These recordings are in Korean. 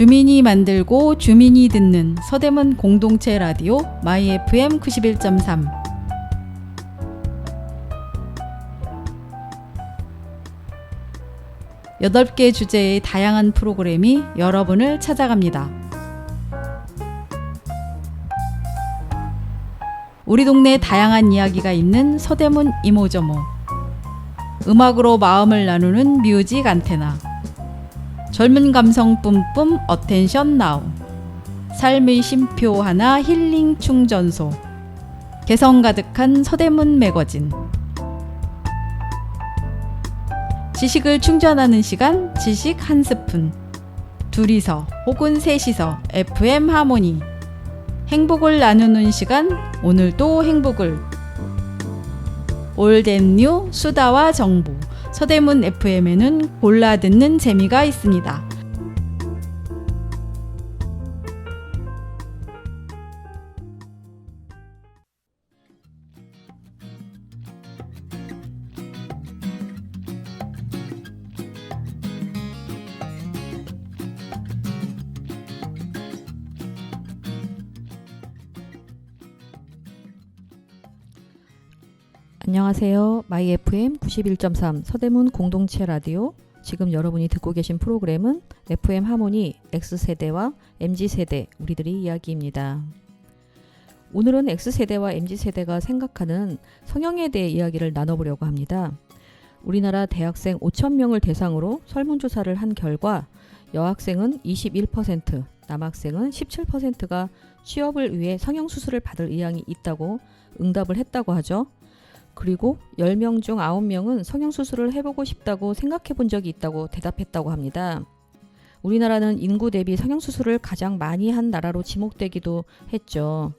주민이 만들고 주민이 듣는 서대문 공동체 라디오 마이 FM 91.3. 여덟 개 주제의 다양한 프로그램이 여러분을 찾아갑니다. 우리 동네 다양한 이야기가 있는 서대문 이모저모. 음악으로 마음을 나누는 뮤직 안테나. 젊은 감성 뿜뿜 어텐션 나우. 삶의 쉼표 하나 힐링 충전소. 개성 가득한 서대문 매거진. 지식을 충전하는 시간, 지식 한 스푼. 둘이서 혹은 셋이서 FM 하모니. 행복을 나누는 시간, 오늘도 행복을. 올댓뉴 수다와 정보. 서대문 FM에는 골라 듣는 재미가 있습니다. 안녕하세요. 마이 FM 91.3 서대문 공동체 라디오. 지금 여러분이 듣고 계신 프로그램은 FM 하모니 X세대와 MZ세대 우리들의 이야기입니다. 오늘은 X세대와 MZ세대가 생각하는 성형에 대해 이야기를 나눠보려고 합니다. 우리나라 대학생 5,000명을 대상으로 설문조사를 한 결과 여학생은 21%, 남학생은 17%가 취업을 위해 성형수술을 받을 의향이 있다고 응답을 했다고 하죠. 그리고 10명 중 9명은 성형수술을 해보고 싶다고 생각해 본 적이 있다고 대답했다고 합니다. 우리나라는 인구 대비 성형수술을 가장 많이 한 나라로 지목되기도 했죠.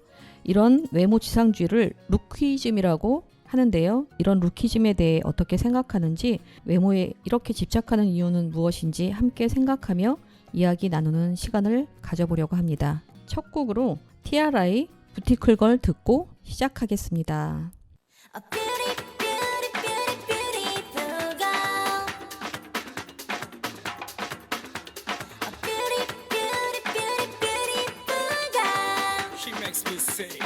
이런 외모 지상주의를 루키즘이라고 하는데요. 이런 루키즘에 대해 어떻게 생각하는지, 외모에 이렇게 집착하는 이유는 무엇인지 함께 생각하며 이야기 나누는 시간을 가져보려고 합니다. 첫 곡으로 티아라의 부티클걸 듣고 시작하겠습니다. A beauty, beauty, beauty, beautiful girl. A beauty, beauty, beauty, beautiful girl. She makes me say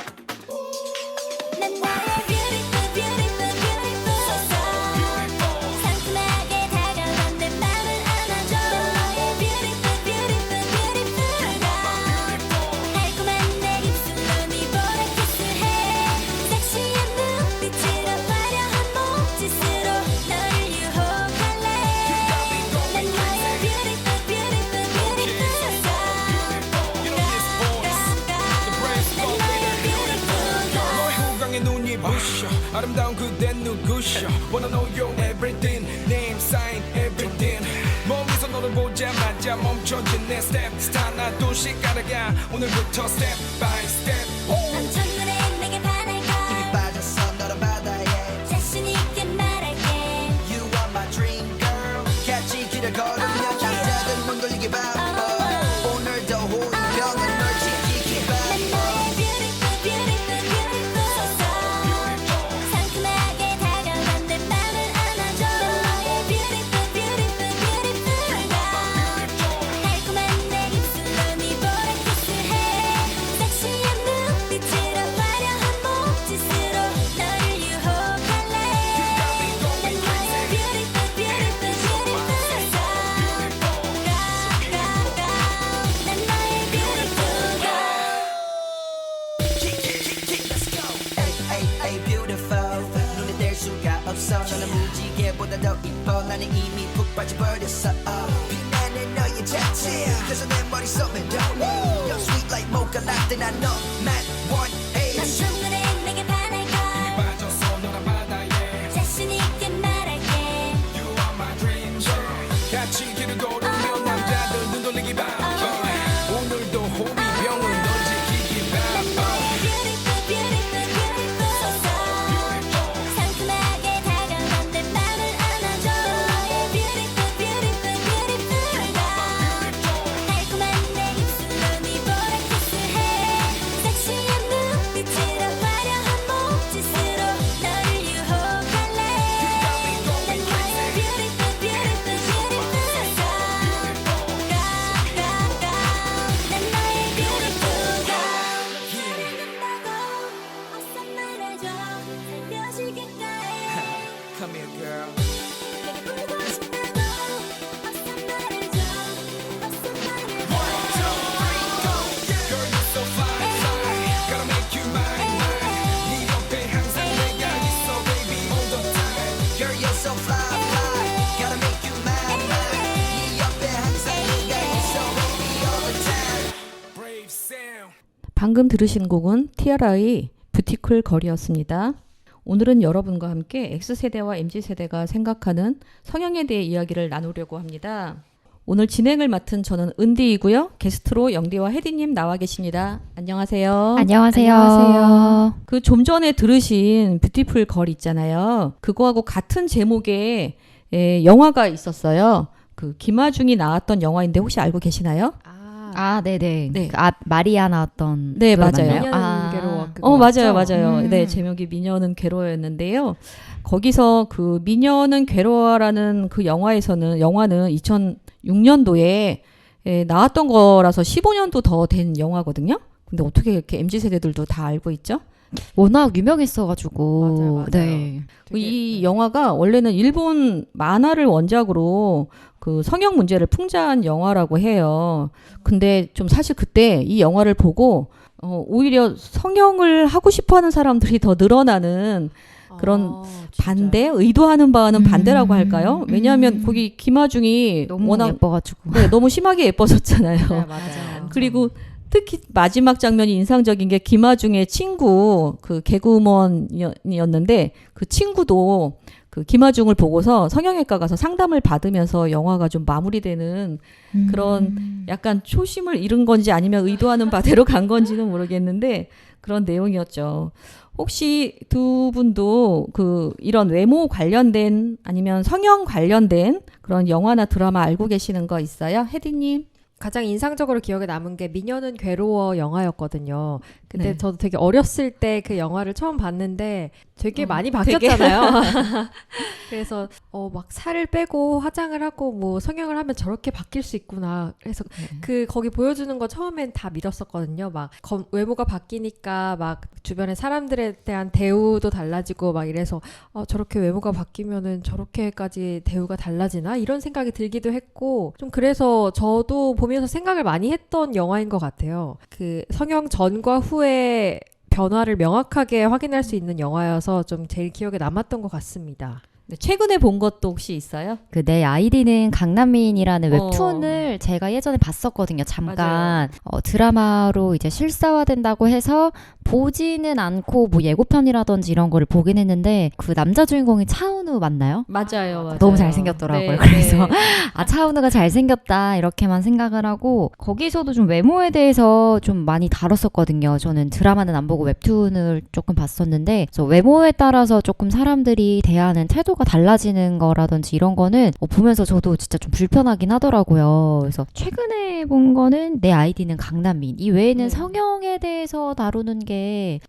난 나의 beautiful, beautiful, beautiful girl. 상큼하게 다가와 내 맘을 안아줘. 나의 beautiful, beautiful, beautiful girl. 달콤한 내 입술로 네 볼에 키스해. 섹시한 눈빛으로 화려한 몸짓으로 너를 유혹할래. 난 나의 beautiful, beautiful, beautiful girl. You know this voice The brain's 난 나의 beautiful girl. 너의 후광에 눈이 부셔 아름다운 그댄 누구셔 Wanna know your everything Name, sign, everything 멀리서 너를 보자마자 멈춰진 내 step 하나 둘씩 따라가 오늘부터 step by step 넌 첫눈에 내게 반할까 힘이 빠졌어 너로 바다에 자신 있게 말할게 You are my dream girl 같이 길을 걸으며 남자들 문 돌리기 바빠 오늘도 호위병은 널 지키기 난 바빠 너의 beautiful beautiful beautiful soul 상큼하게 다가와 내 맘을 안아줘 난 너의 beautiful beautiful beautiful girl 달콤한 내 입술로 네 볼에 키스해 섹시한 눈빛으로 화려한 몸짓으로 너를 유혹할래 난 너의 beautiful beautiful beautiful soul 난 너의 beautiful girl Let's go ay beautiful 눈에 댈 수가 없어 너는 무지개보다 더 이뻐 나는 이미 푹 빠져버렸어 빛나는 너의 자체 그래서 내 머릿속에 You're sweet like mocha latte 난 너만 원해 넌 첫눈에 내게 반할까 빠졌어 너란 바다에 자신 있게 말할게 You are my dream girl 같이 길을 걸으며 남자들 눈 돌리기 바빠 오늘도 호위병은 널 지키기 바빠 beautiful beautiful beautiful soul 상큼하게 다가와 내 맘을 안아줘 너의 beautiful beautiful beautiful girl 달콤한 내 입술로 네 볼에 키스해 섹시 wave sound. 방금 들으신 곡은 티아라의 뷰티풀 걸이었습니다. 오늘은 여러분과 함께 X세대와 MZ세대가 생각하는 성형에 대해 이야기를 나누려고 합니다. 오늘 진행을 맡은 저는 은디이고요. 게스트로 영디와 혜디님 나와 계십니다. 안녕하세요. 안녕하세요. 그 좀 전에 들으신 뷰티풀 걸 있잖아요. 그거하고 같은 제목의 영화가 있었어요. 그 김하중이 나왔던 영화인데 혹시 알고 계시나요? 아, 네네. 네. 마리아 나왔던. 네, 그거 맞아요. 맞나요? 미녀는 괴로워. 그거 맞아요, 맞죠? 맞아요. 네, 제목이 미녀는 괴로워였는데요. 거기서 그 미녀는 괴로워라는 그 영화는 2006년도에 나왔던 거라서 15년도 더 된 영화거든요. 근데 어떻게 이렇게 MZ세대들도 다 알고 있죠? 워낙 유명했어가지고. 맞아요. 네. 이 영화가 원래는 일본 만화를 원작으로 그 성형 문제를 풍자한 영화라고 해요. 근데 좀 사실 그때 이 영화를 보고 오히려 성형을 하고 싶어 하는 사람들이 더 늘어나는 그런 반대, 의도하는 바와는 반대라고 할까요? 왜냐하면 거기 김하중이 너무 워낙 예뻐가지고. 네, 너무 심하게 예뻐졌잖아요. 네, 맞아요. 그리고 특히 마지막 장면이 인상적인 게 김하중의 친구, 그 개그우먼이었는데 그 친구도 그 김하중을 보고서 성형외과 가서 상담을 받으면서 영화가 좀 마무리되는 그런 약간 초심을 잃은 건지 아니면 의도하는 바대로 간 건지는 모르겠는데 그런 내용이었죠. 혹시 두 분도 그 이런 외모 관련된 아니면 성형 관련된 그런 영화나 드라마 알고 계시는 거 있어요? 혜디님? 가장 인상적으로 기억에 남은 게 미녀는 괴로워 영화였거든요. 근데 네. 저도 되게 어렸을 때 그 영화를 처음 봤는데 되게 많이 바뀌었잖아요. 그래서 막 살을 빼고 화장을 하고 뭐 성형을 하면 저렇게 바뀔 수 있구나. 그래서 그 거기 보여주는 거 처음엔 다 믿었었거든요. 막 외모가 바뀌니까 막 주변의 사람들에 대한 대우도 달라지고 막 이래서 저렇게 외모가 바뀌면은 저렇게까지 대우가 달라지나 이런 생각이 들기도 했고 좀 그래서 저도 보면서 생각을 많이 했던 영화인 것 같아요. 그 성형 전과 후의 변화를 명확하게 확인할 수 있는 영화여서 좀 제일 기억에 남았던 것 같습니다. 네, 최근에 본 것도 혹시 있어요? 그 내 아이디는 강남민이라는 웹툰을 제가 예전에 봤었거든요. 잠깐. 드라마로 이제 실사화된다고 해서 보지는 않고 뭐 예고편이라든지 이런 거를 보긴 했는데 그 남자 주인공이 차은우 맞나요? 맞아요. 너무 잘생겼더라고요. 네, 그래서 네. 차은우가 잘생겼다 이렇게만 생각을 하고 거기서도 좀 외모에 대해서 좀 많이 다뤘었거든요. 저는 드라마는 안 보고 웹툰을 조금 봤었는데 그래서 외모에 따라서 조금 사람들이 대하는 태도가 달라지는 거라든지 이런 거는 보면서 저도 진짜 좀 불편하긴 하더라고요. 그래서 최근에 본 거는 내 아이디는 강남민. 이 외에는 성형에 대해서 다루는 게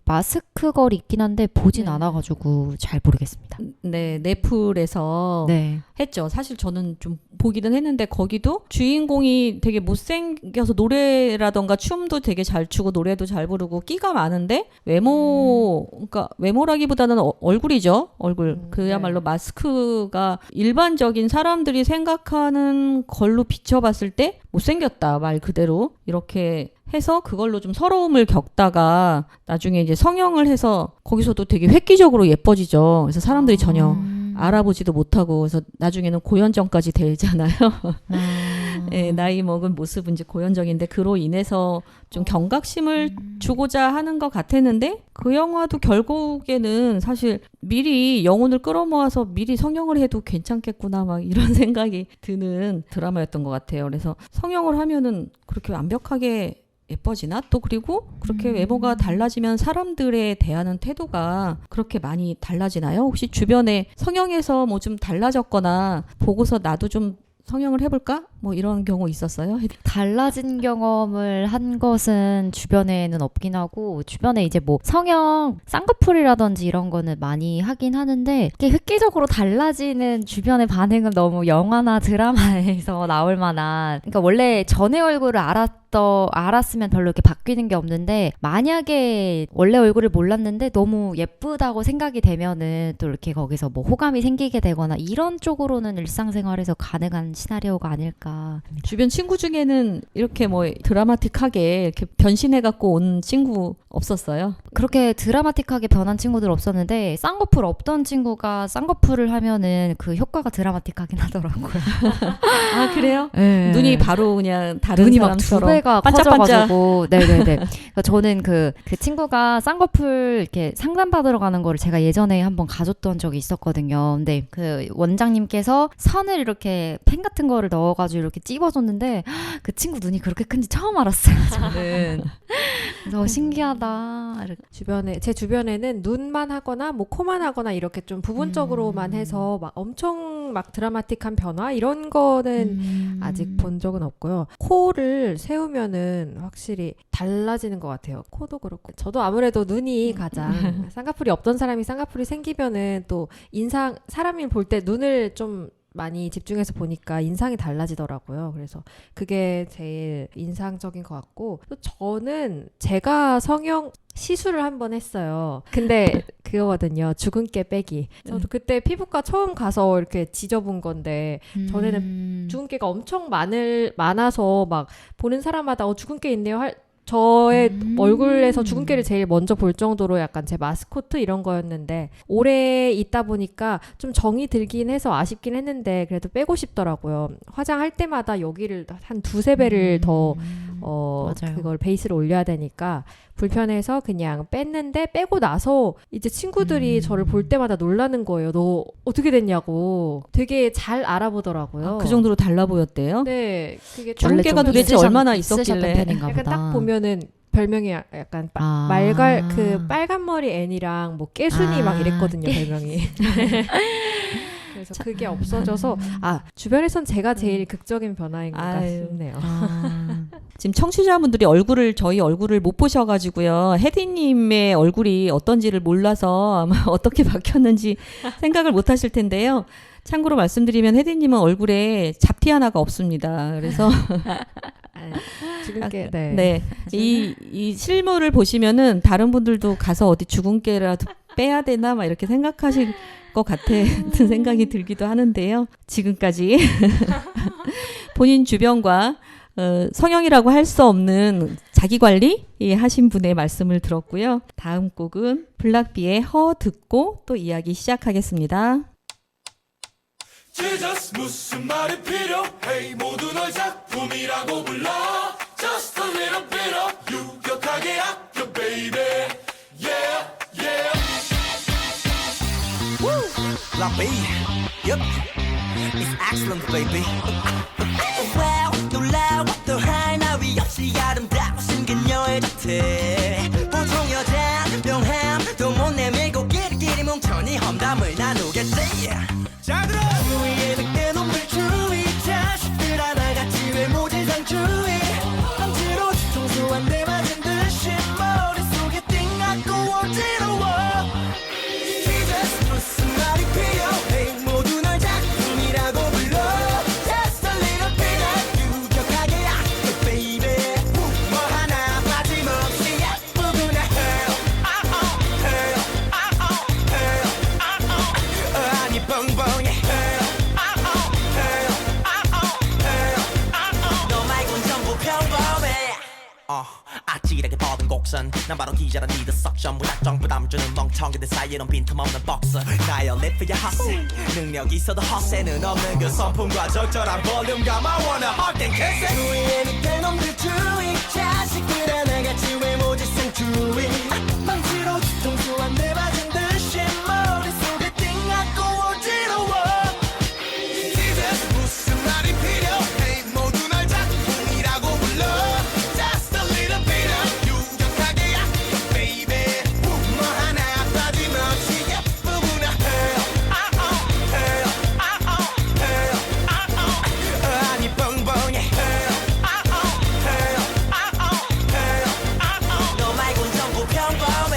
마스크걸이 있긴 한데 보진 않아가지고 잘 모르겠습니다. 네, 넷플에서 네. 했죠. 사실 저는 좀 보기는 했는데 거기도 주인공이 되게 못생겨서 노래라던가 춤도 되게 잘 추고 노래도 잘 부르고 끼가 많은데 그러니까 외모라기보다는 얼굴이죠. 얼굴. 그야말로 마스크가 일반적인 사람들이 생각하는 걸로 비춰봤을 때 못생겼다 말 그대로 이렇게 해서 그걸로 좀 서러움을 겪다가 나중에 이제 성형을 해서 거기서도 되게 획기적으로 예뻐지죠. 그래서 사람들이 전혀 알아보지도 못하고 그래서 나중에는 고현정까지 되잖아요. 네, 나이 먹은 모습은 이제 고현정인데 그로 인해서 좀 경각심을 주고자 하는 것 같았는데 그 영화도 결국에는 사실 미리 영혼을 끌어모아서 미리 성형을 해도 괜찮겠구나 막 이런 생각이 드는 드라마였던 것 같아요. 그래서 성형을 하면은 그렇게 완벽하게 예뻐지나? 또 그리고 그렇게 외모가 달라지면 사람들에 대하는 태도가 그렇게 많이 달라지나요? 혹시 주변에 성형해서 뭐 좀 달라졌거나 보고서 나도 좀 성형을 해볼까? 뭐 이런 경우 있었어요? 달라진 경험을 한 것은 주변에는 없긴 하고 주변에 이제 뭐 성형 쌍꺼풀이라든지 이런 거는 많이 하긴 하는데 이게 획기적으로 달라지는 주변의 반응은 너무 영화나 드라마에서 나올 만한 그러니까 원래 전에 얼굴을 알았으면 별로 이렇게 바뀌는 게 없는데 만약에 원래 얼굴을 몰랐는데 너무 예쁘다고 생각이 되면은 또 이렇게 거기서 뭐 호감이 생기게 되거나 이런 쪽으로는 일상생활에서 가능한 시나리오가 아닐까 않을까. 주변 친구 중에는 이렇게 뭐 드라마틱하게 이렇게 변신해갖고 온 친구 없었어요? 그렇게 드라마틱하게 변한 친구들 없었는데 쌍꺼풀 없던 친구가 쌍꺼풀을 하면은 그 효과가 드라마틱하긴 하더라고요. 아 그래요? 네. 눈이 바로 그냥 다른 눈이 막 두 사람처럼 배가 반짝반짝. 커져가지고 네네네. 그러니까 저는 그 친구가 쌍꺼풀 이렇게 상담받으러 가는 거를 제가 예전에 한번 가줬던 적이 있었거든요. 근데 그 원장님께서 선을 이렇게 펜 같은 거를 넣어가지고 이렇게 찝어줬는데 그 친구 눈이 그렇게 큰지 처음 알았어요. 저는. 그래서 신기하다. 이렇게. 제 주변에는 눈만 하거나 뭐 코만 하거나 이렇게 좀 부분적으로만 해서 막 엄청 막 드라마틱한 변화 이런 거는 아직 본 적은 없고요. 코를 세우면은 확실히 달라지는 것 같아요. 코도 그렇고. 저도 아무래도 눈이 가장 쌍꺼풀이 없던 사람이 쌍꺼풀이 생기면은 또 사람이 볼 때 눈을 좀 많이 집중해서 보니까 인상이 달라지더라고요. 그래서 그게 제일 인상적인 것 같고 또 저는 제가 성형 시술을 한번 했어요. 근데 그거거든요. 주근깨 빼기. 저도 그때 피부과 처음 가서 이렇게 지져본 건데 전에는 주근깨가 엄청 많아서 막 보는 사람마다 주근깨 있네요 저의 얼굴에서 주근깨를 제일 먼저 볼 정도로 약간 제 마스코트 이런 거였는데 오래 있다 보니까 좀 정이 들긴 해서 아쉽긴 했는데 그래도 빼고 싶더라고요. 화장할 때마다 여기를 한 두세 배를 더 맞아요. 그걸 베이스를 올려야 되니까 불편해서 그냥 뺐는데 빼고 나서 이제 친구들이 저를 볼 때마다 놀라는 거예요. 너 어떻게 됐냐고. 되게 잘 알아보더라고요. 아, 그 정도로 달라 보였대요? 네. 그게 주근깨가 좀 도대체 얼마나 있었길래. 편인가 약간 보다. 딱 보면은 별명이 약간 빨간 머리 애니랑 뭐 깨순이 막 이랬거든요, 별명이. 그래서 그게 없어져서 주변에선 제가 제일 극적인 변화인 것 같네요. 지금 청취자분들이 저희 얼굴을 못 보셔가지고요. 혜디님의 얼굴이 어떤지를 몰라서 아마 어떻게 바뀌었는지 생각을 못 하실 텐데요. 참고로 말씀드리면 혜디님은 얼굴에 잡티 하나가 없습니다. 그래서 주근깨, 네. 이 실물을 보시면은 다른 분들도 가서 어디 주근깨라도 빼야 되나 막 이렇게 생각하실 것 같은 생각이 들기도 하는데요. 지금까지 본인 주변과 성형이라고 할 수 없는 자기관리 하신 분의 말씀을 들었고요. 다음 곡은 블락비의 허 듣고 또 이야기 시작하겠습니다. Jesus 무슨 말이 필요해 모두 널 작품이라고 불러 Just a little bit of 유격하게 아껴 baby Yeah yeah Love me, yep, it's excellent, baby. Wow, 놀라워 또 하나 위 없이 아름다우신 그녀의 자태. 보통 여자 명함 또 못 내밀고 끼리끼리 뭉쳐니 험담을 나누겠지. 자 들어 주위에 늑대 놈들 주위 자식들 하나같이 외모지상 주의 억지로 뒤통수 한 대 맞은 듯이 머릿속에 띵하고 어지러워. 무슨 말이 필요해 모두 널 작품이라고 불러 Just a little bit of 유격하게 아껴 baby 뭐 하나 빠짐없이 예쁘구나 아니 뻥뻥해 너 말곤 전부 평범해 아찔하게 뻗은 곡선 난 바로 기자란 니들 석션 무작정 부담 주는 멍청이들 사이에는 빈틈없는 복서 나의 리프의 헛세 능력 있어도 헛세는 없는 그 성품과 적절한 볼륨감 I wanna hug and kiss it 주위에 늑대 놈들 주위 자식들 하나같이 외모지상 주위 망치로 뒤통수 한 대 맞은 듯이 머릿속에 띵하고 어지러워 Jesus 무슨 말이 필요해 모두 널 작품이라고 불러 Just a little bit of 유격하게 아껴 baby 뭐 하나 빠짐없이 예쁘구나 아니 뻥뻥해 너 말곤 전부 평범해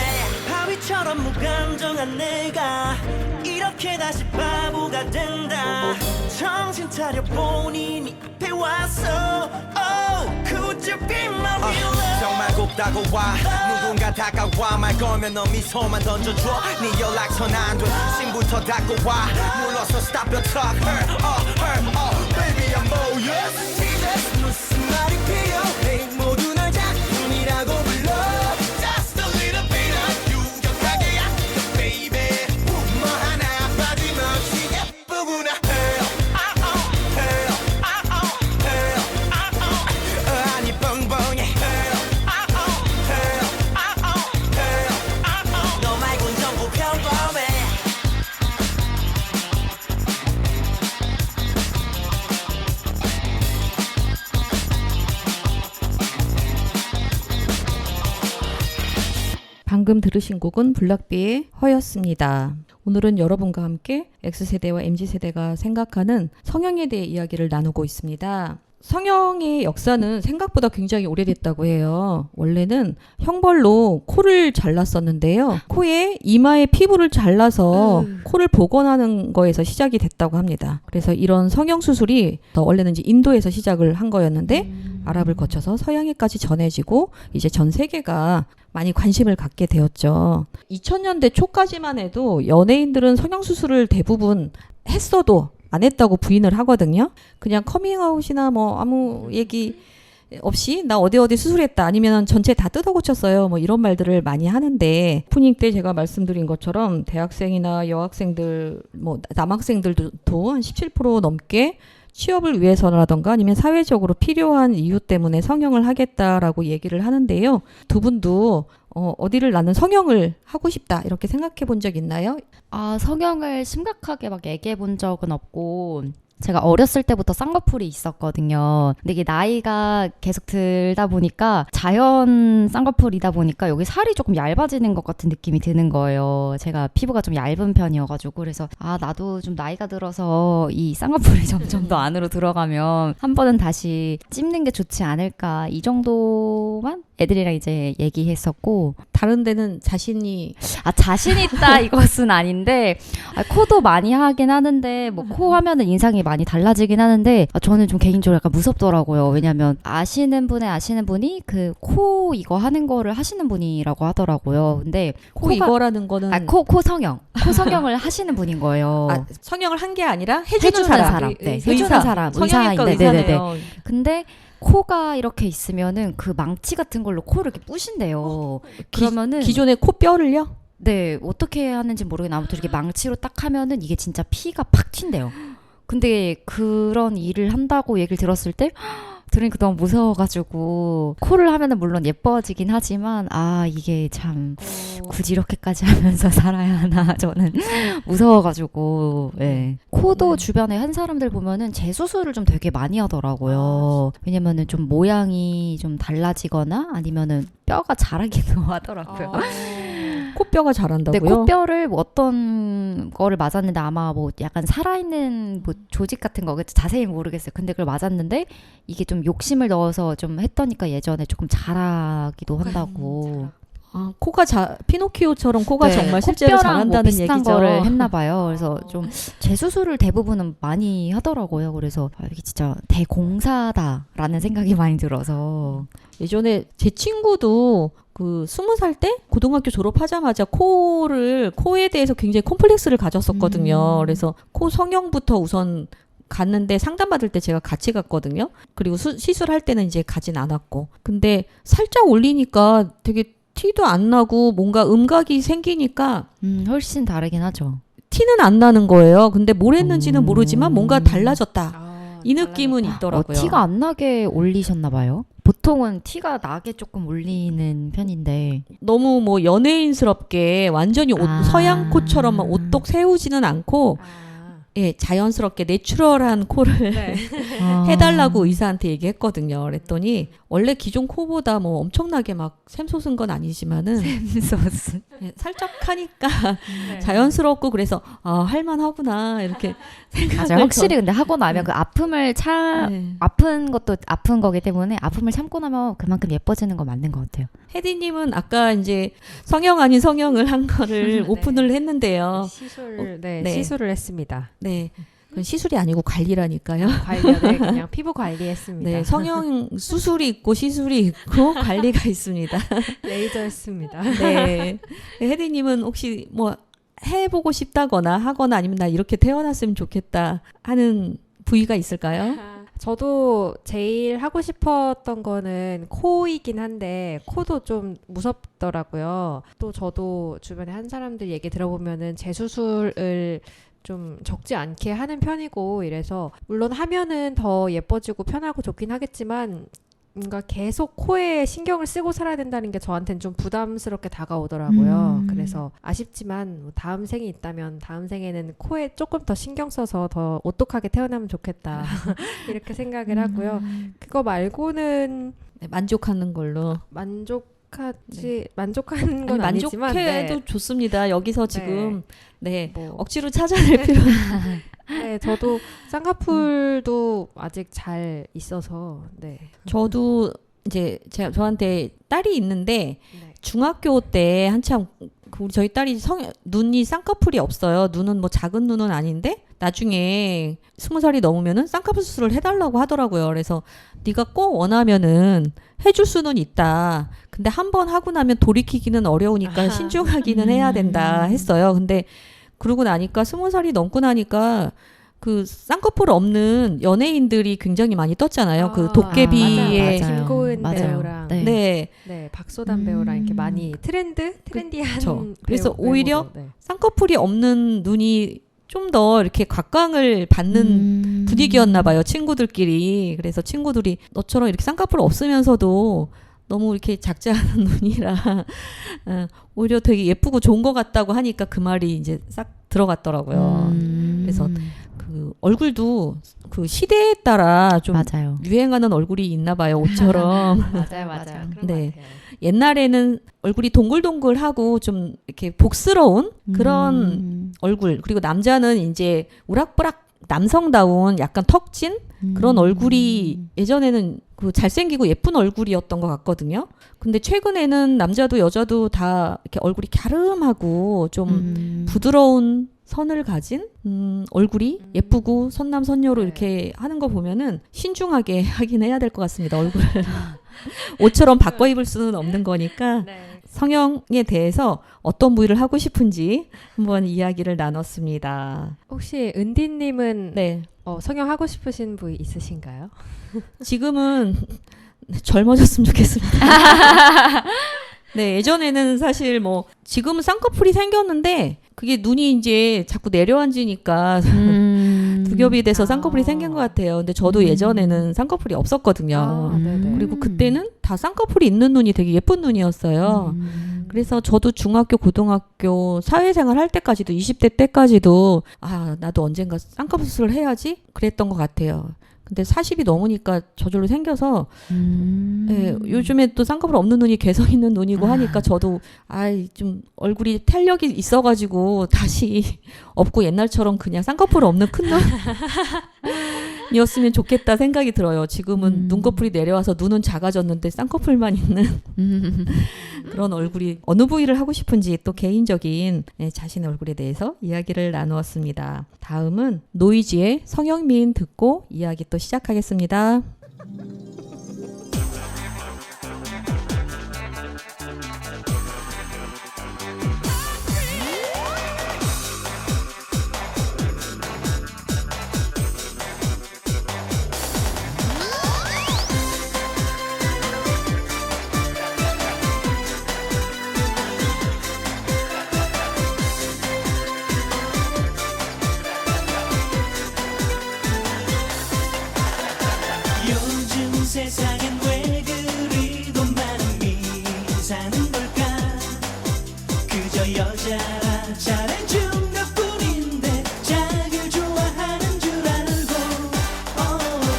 하위처럼 무감정한 내가 이렇게 다시 바보가 된다 정신 차려 본인이 앞에 왔어 Oh, could you be my real love 정말 곱다고 와 누군가 다가와 말 걸면 너 미소만 던져줘 네 연락처는 안돼 신부터 닫고 와 눌러서 stop your talk her baby I'm all yours TJ 무슨 말이 필요해 모두 널 작품이라고 불러 Just a little bit of 유격하게 약해 baby 뭐 하나 빠짐없이 예쁘구나 아니 뻥뻥해 너 말곤 전부 평범해 방금 들으신 곡은 블락비의 허였습니다. 오늘은 여러분과 함께 X세대와 MZ세대가 생각하는 성형에 대해 이야기를 나누고 있습니다. 성형의 역사는 생각보다 굉장히 오래됐다고 해요. 원래는 형벌로 코를 잘랐었는데요. 코에 이마의 피부를 잘라서 코를 복원하는 거에서 시작이 됐다고 합니다. 그래서 이런 성형 수술이 원래는 이제 인도에서 시작을 한 거였는데 아랍을 거쳐서 서양에까지 전해지고 이제 전 세계가 많이 관심을 갖게 되었죠. 2000년대 초까지만 해도 연예인들은 성형 수술을 대부분 했어도 안 했다고 부인을 하거든요. 그냥 커밍아웃이나 뭐 아무 얘기 없이 나 어디 수술했다 아니면 전체 다 뜯어 고쳤어요 뭐 이런 말들을 많이 하는데 오프닝 때 제가 말씀드린 것처럼 대학생이나 여학생들 뭐 남학생들도 한 17% 넘게 취업을 위해서라던가 아니면 사회적으로 필요한 이유 때문에 성형을 하겠다라고 얘기를 하는데요. 두 분도 어디를 나는 성형을 하고 싶다 이렇게 생각해 본 적 있나요? 아, 성형을 심각하게 막 얘기해 본 적은 없고 제가 어렸을 때부터 쌍꺼풀이 있었거든요. 근데 이게 나이가 계속 들다 보니까 자연 쌍꺼풀이다 보니까 여기 살이 조금 얇아지는 것 같은 느낌이 드는 거예요. 제가 피부가 좀 얇은 편이어가지고 그래서 아 나도 좀 나이가 들어서 이 쌍꺼풀이 점점 더 안으로 들어가면 한 번은 다시 찝는 게 좋지 않을까 이 정도만 애들이랑 이제 얘기했었고 다른 데는 자신이 자신 있다 이것은 아닌데 코도 많이 하긴 하는데 뭐 코 하면은 인상이 많이 달라지긴 하는데 저는 좀 개인적으로 약간 무섭더라고요. 왜냐면 아시는 분이 그 코 이거 하는 거를 하시는 분이라고 하더라고요. 근데 코 이거라는 거는 코 성형을 하시는 분인 거예요. 성형을 한 게 아니라 해주는 사람. 네, 의사. 해주는 사람 성형외과 의사인데 의사네요. 근데 코가 이렇게 있으면은 그 망치 같은 걸로 코를 이렇게 부신대요. 그러면은 기존의 코뼈를요? 네, 어떻게 하는지 모르겠는데 아무튼 이렇게 망치로 딱 하면은 이게 진짜 피가 팍 튄대요. 근데 그런 일을 한다고 얘기를 들었을 때 들으니까 너무 무서워가지고 코를 하면은 물론 예뻐지긴 하지만 이게 참 굳이 이렇게까지 하면서 살아야 하나 저는 무서워가지고 코도 주변에 한 사람들 보면은 재수술을 좀 되게 많이 하더라고요. 왜냐면은 좀 모양이 좀 달라지거나 아니면은 뼈가 자라기도 하더라고요. 코뼈가 자란다고요? 네, 코뼈를 뭐 어떤 거를 맞았는데 아마 뭐 약간 살아있는 뭐 조직 같은 거 자세히 모르겠어요. 근데 그걸 맞았는데 이게 좀 욕심을 넣어서 좀 했더니까 예전에 조금 자라기도 한다고. 코가 피노키오처럼 코가 정말 실제로 자란다는 뭐 비슷한 얘기죠. 거를 했나 봐요. 그래서 좀 재수술을 대부분은 많이 하더라고요. 그래서 이게 진짜 대공사다라는 생각이 많이 들어서. 예전에 제 친구도 그 20살 때 고등학교 졸업하자마자 코에 대해서 굉장히 콤플렉스를 가졌었거든요. 그래서 코 성형부터 우선 갔는데 상담받을 때 제가 같이 갔거든요. 그리고 시술할 때는 이제 가진 않았고. 근데 살짝 올리니까 되게 티도 안 나고 뭔가 음각이 생기니까 훨씬 다르긴 하죠. 티는 안 나는 거예요. 근데 뭘 했는지는 모르지만 뭔가 달라졌다. 이 느낌은 있더라고요. 티가 안 나게 올리셨나 봐요. 보통은 티가 나게 조금 올리는 편인데 너무 뭐 연예인스럽게 완전히 서양 코처럼 오똑 세우지는 않고 자연스럽게 내추럴한 코를 해달라고 의사한테 얘기했거든요. 그랬더니 원래 기존 코보다 뭐 엄청나게 막 샘솟은 건 아니지만은 살짝 하니까 자연스럽고 그래서 할만하구나 이렇게 생각을 맞아요. 확실히 근데 하고 나면 그 아픔을 아픈 것도 아픈 거기 때문에 아픔을 참고 나면 그만큼 예뻐지는 거 맞는 것 같아요. 혜디님은 아까 이제 성형 아닌 성형을 한 거를 오픈을 했는데요. 시술을 했습니다. 네. 그건 시술이 아니고 관리라니까요. 관리요. 네, 그냥 피부 관리했습니다. 네, 성형 수술이 있고 시술이 있고 관리가 있습니다. 레이저했습니다. 네. 혜디님은 혹시 뭐 해보고 싶다거나 하거나 아니면 나 이렇게 태어났으면 좋겠다 하는 부위가 있을까요? 저도 제일 하고 싶었던 거는 코이긴 한데 코도 좀 무섭더라고요. 또 저도 주변에 한 사람들 얘기 들어보면은 재수술을 좀 적지 않게 하는 편이고 이래서 물론 하면은 더 예뻐지고 편하고 좋긴 하겠지만 뭔가 계속 코에 신경을 쓰고 살아야 된다는 게 저한테는 좀 부담스럽게 다가오더라고요. 그래서 아쉽지만 뭐 다음 생이 있다면 다음 생에는 코에 조금 더 신경 써서 더 오똑하게 태어나면 좋겠다. 이렇게 생각을 하고요. 그거 말고는 네, 만족하는 걸로. 만족하는 건 아니, 아니지만 만족해도 좋습니다. 여기서 지금 네, 뭐. 억지로 찾아낼 필요는. 네, 저도 쌍꺼풀도 아직 잘 있어서 네. 저도 이제 저한테 딸이 있는데 네. 중학교 때 한참 우리 저희 딸이 눈이 쌍꺼풀이 없어요. 눈은 뭐 작은 눈은 아닌데 나중에 20살이 넘으면은 쌍꺼풀 수술을 해달라고 하더라고요. 그래서 네가 꼭 원하면은 해줄 수는 있다. 근데 한 번 하고 나면 돌이키기는 어려우니까 신중하기는 해야 된다 했어요. 근데 그러고 나니까 20살이 넘고 나니까 그 쌍꺼풀 없는 연예인들이 굉장히 많이 떴잖아요. 그 도깨비의 맞아요. 김고은 맞아요. 배우랑 네. 네, 박소담 배우랑 이렇게 많이 트렌디한 그쵸. 그래서 배우, 오히려 외모로, 네. 쌍꺼풀이 없는 눈이 좀 더 이렇게 각광을 받는 분위기였나 봐요. 친구들끼리. 그래서 친구들이 너처럼 이렇게 쌍꺼풀 없으면서도 너무 이렇게 작지 않은 눈이라 오히려 되게 예쁘고 좋은 것 같다고 하니까 그 말이 이제 싹 들어갔더라고요. 그래서 그 얼굴도 그 시대에 따라 좀 맞아요. 유행하는 얼굴이 있나 봐요. 옷처럼. 맞아요. 그런 네. 것 같아요. 옛날에는 얼굴이 동글동글하고 좀 이렇게 복스러운 그런 얼굴. 그리고 남자는 이제 우락부락 남성다운 약간 턱진 그런 얼굴이 예전에는 그 잘생기고 예쁜 얼굴이었던 것 같거든요. 근데 최근에는 남자도 여자도 다 이렇게 얼굴이 갸름하고 좀 부드러운 선을 가진 얼굴이 예쁘고 선남선녀로 네. 이렇게 하는 거 보면은 신중하게 하긴 해야 될 것 같습니다. 얼굴을. 옷처럼 바꿔 입을 수는 없는 거니까 네. 성형에 대해서 어떤 부위를 하고 싶은지 한번 이야기를 나눴습니다. 혹시 은디님은 네. 성형하고 싶으신 부위 있으신가요? 지금은 젊어졌으면 좋겠습니다. 네, 예전에는 사실 뭐 지금은 쌍꺼풀이 생겼는데 그게 눈이 이제 자꾸 내려앉으니까 두 겹이 돼서 쌍꺼풀이 생긴 것 같아요. 근데 저도 예전에는 쌍꺼풀이 없었거든요. 네네. 그리고 그때는 다 쌍꺼풀이 있는 눈이 되게 예쁜 눈이었어요. 그래서 저도 중학교, 고등학교, 사회생활 할 때까지도 20대 때까지도 나도 언젠가 쌍꺼풀 수술을 해야지 그랬던 것 같아요. 근데 40이 넘으니까 저절로 생겨서 예, 요즘에 또 쌍꺼풀 없는 눈이 개성 있는 눈이고 하니까 저도 좀 얼굴이 탄력이 있어가지고 다시 없고 옛날처럼 그냥 쌍꺼풀 없는 큰 눈이었으면 좋겠다 생각이 들어요. 지금은 눈꺼풀이 내려와서 눈은 작아졌는데 쌍꺼풀만 있는 그런 얼굴이 어느 부위를 하고 싶은지 또 개인적인 자신의 얼굴에 대해서 이야기를 나누었습니다. 다음은 노이즈의 성형미인 듣고 이야기 또 시작하겠습니다. 요즘 세상엔 왜 그리 돈 많은 미사는 걸까 그저 여자라 잘해준 것뿐인데 자기를 좋아하는 줄 알고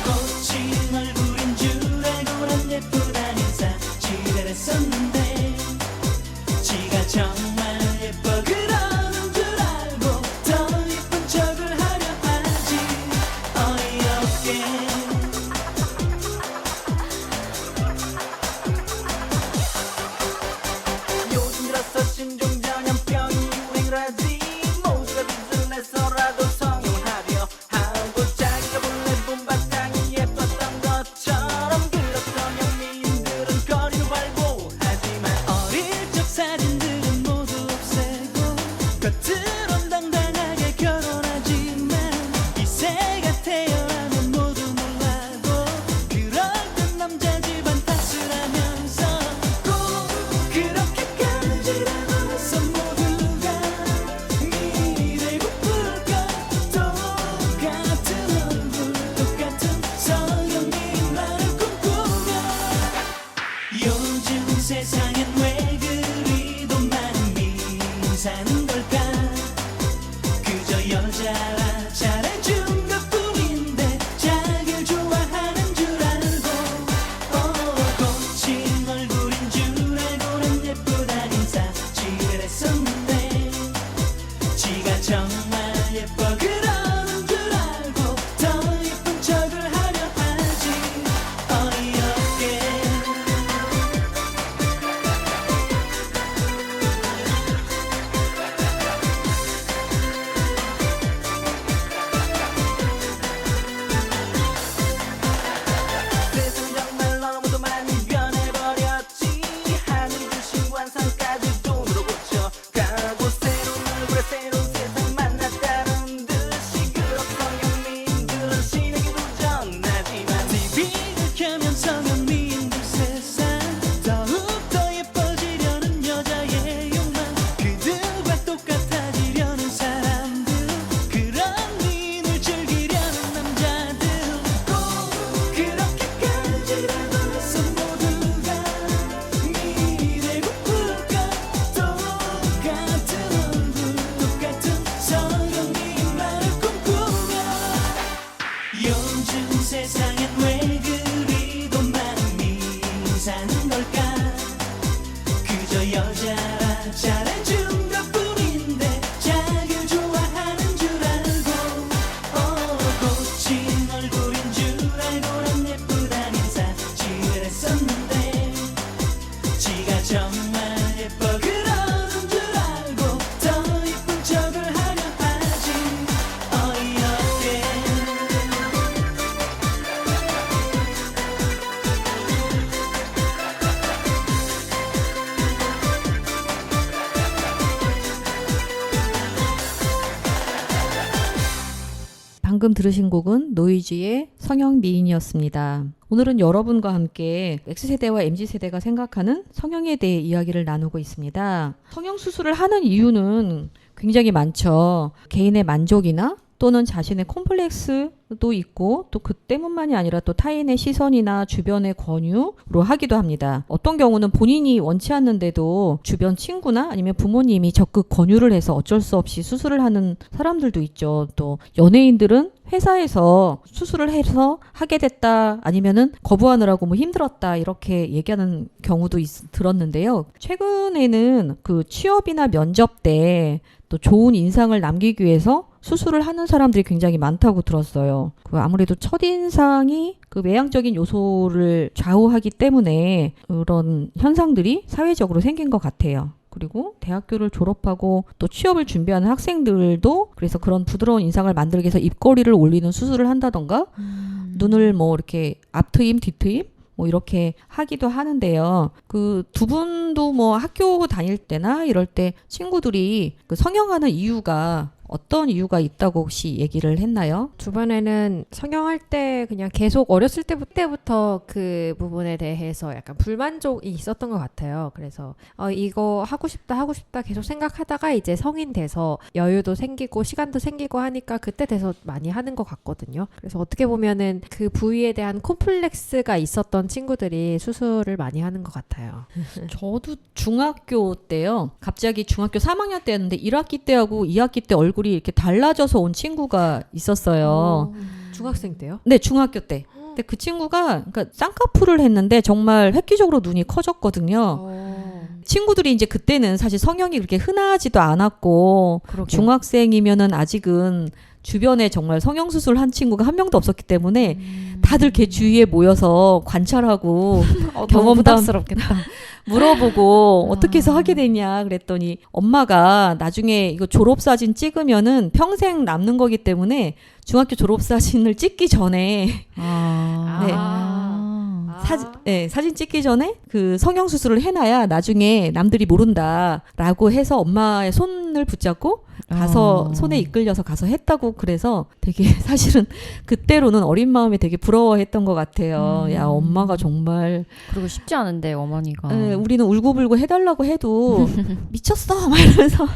꽃인 얼굴인 줄 알고 난 예쁘다는 사실을 했었는데 지가 정말 예뻐 그러는 줄 알고 더 예쁜 척을 하려 하지 어이없게 요즘 들어서 신종 전염병이 유행을 하지 모두가 빚을 내서라도 성형하려 하고 자기가 본래 본바탕이 예뻤던 것처럼 그렇던 현미인들은 거리를 활보 하지만 어릴 적 사진들은 모두 그저 여자라 잘해준 것뿐인데 자기를 좋아하는 줄 알고 고친 얼굴인 줄 알고 난 예쁘다는 사실을 했었는데 지가 정말 예뻐 그러는 줄 알고 더 예쁜 척을 하려 하지 어이없게 방금 들으신 곡은 노이즈의 성형 미인이었습니다. 오늘은 여러분과 함께 X세대와 MZ세대가 생각하는 성형에 대해 이야기를 나누고 있습니다. 성형수술을 하는 이유는 굉장히 많죠. 개인의 만족이나 또는 자신의 콤플렉스도 있고 또 그 때문만이 아니라 또 타인의 시선이나 주변의 권유로 하기도 합니다. 어떤 경우는 본인이 원치 않는데도 주변 친구나 아니면 부모님이 적극 권유를 해서 어쩔 수 없이 수술을 하는 사람들도 있죠. 또 연예인들은 회사에서 수술을 해서 하게 됐다 아니면은 거부하느라고 뭐 힘들었다 이렇게 얘기하는 경우도 들었는데요. 최근에는 그 취업이나 면접 때 또 좋은 인상을 남기기 위해서 수술을 하는 사람들이 굉장히 많다고 들었어요. 아무래도 첫인상이 그 외향적인 요소를 좌우하기 때문에 그런 현상들이 사회적으로 생긴 것 같아요. 그리고 대학교를 졸업하고 또 취업을 준비하는 학생들도 그래서 그런 부드러운 인상을 만들기 위해서 입꼬리를 올리는 수술을 한다던가 눈을 뭐 이렇게 앞트임, 뒤트임 뭐 이렇게 하기도 하는데요. 그 두 분도 뭐 학교 다닐 때나 이럴 때 친구들이 그 성형하는 이유가 어떤 이유가 있다고 혹시 얘기를 했나요? 주변에는 성형할 때 그냥 계속 어렸을 때부터 그 부분에 대해서 약간 불만족이 있었던 것 같아요. 그래서 이거 하고 싶다 계속 생각하다가 이제 성인 돼서 여유도 생기고 시간도 생기고 하니까 그때 돼서 많이 하는 것 같거든요. 그래서 어떻게 보면은 그 부위에 대한 콤플렉스가 있었던 친구들이 수술을 많이 하는 것 같아요. 저도 중학교 때요. 갑자기 중학교 3학년 때였는데 1학기 때하고 2학기 때 얼굴이 이렇게 달라져서 온 친구가 있었어요. 중학생 때요? 네, 중학교 때. 근데 그 친구가 그러니까 쌍꺼풀을 했는데 정말 획기적으로 눈이 커졌거든요. 친구들이 이제 그때는 사실 성형이 그렇게 흔하지도 않았고 중학생이면은 아직은 주변에 정말 성형수술 한 친구가 한 명도 없었기 때문에 다들 걔 주위에 모여서 관찰하고 경험담 부담스럽겠다. 물어보고 어떻게 해서 하게 됐냐 그랬더니 엄마가 나중에 이거 졸업사진 찍으면은 평생 남는 거기 때문에 중학교 졸업사진을 찍기 전에 사진 찍기 전에 그 성형수술을 해놔야 나중에 남들이 모른다라고 해서 엄마의 손을 붙잡고 가서 손에 이끌려서 가서 했다고 그래서 되게 사실은 그때로는 어린 마음에 되게 부러워했던 것 같아요. 야 엄마가 정말 그리고 쉽지 않은데 어머니가. 우리는 울고불고 해달라고 해도 미쳤어 막 이러면서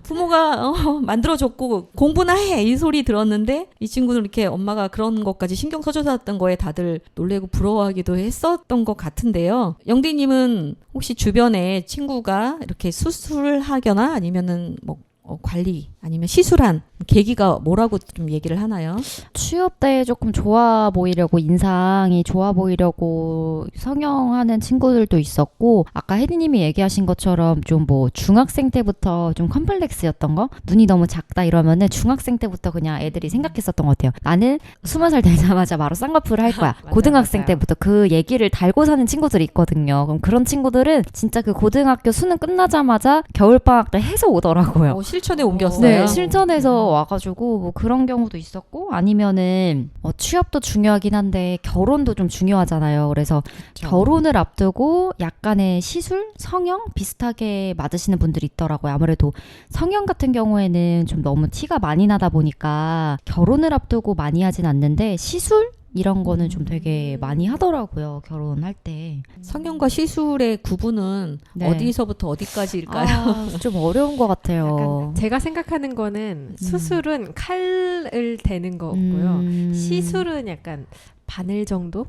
부모가 만들어줬고 공부나 해 이 소리 들었는데 이 친구는 이렇게 엄마가 그런 것까지 신경 써줬던 거에 다들 놀래고 부러워하기도 했었던 것 같은데요. 영디님은 혹시 주변에 친구가 이렇게 수술을 하거나 아니면은 뭐 관리 아니면 시술한 계기가 뭐라고 좀 얘기를 하나요? 취업 때 조금 좋아 보이려고 인상이 좋아 보이려고 성형하는 친구들도 있었고 아까 혜디님이 얘기하신 것처럼 좀 뭐 중학생 때부터 좀 컴플렉스였던 거 눈이 너무 작다 이러면은 중학생 때부터 그냥 애들이 생각했었던 것 같아요. 나는 20살 되자마자 바로 쌍꺼풀을 할 거야. 고등학생 때부터 그 얘기를 달고 사는 친구들이 있거든요. 그럼 그런 친구들은 진짜 그 고등학교 수능 끝나자마자 겨울방학 때 해서 오더라고요. 실천에 옮겼어요. 네, 실전에서 와가지고 뭐 그런 경우도 있었고 아니면은 취업도 중요하긴 한데 결혼도 좀 중요하잖아요. 그래서 결혼을 앞두고 약간의 시술, 성형 비슷하게 맞으시는 분들이 있더라고요. 아무래도 성형 같은 경우에는 좀 너무 티가 많이 나다 보니까 결혼을 앞두고 많이 하진 않는데 시술? 이런 거는 좀 되게 많이 하더라고요. 결혼할 때. 성형과 시술의 구분은 어디서부터 어디까지일까요? 좀 어려운 것 같아요. 제가 생각하는 거는 수술은 칼을 대는 거고요. 시술은 약간 바늘 정도?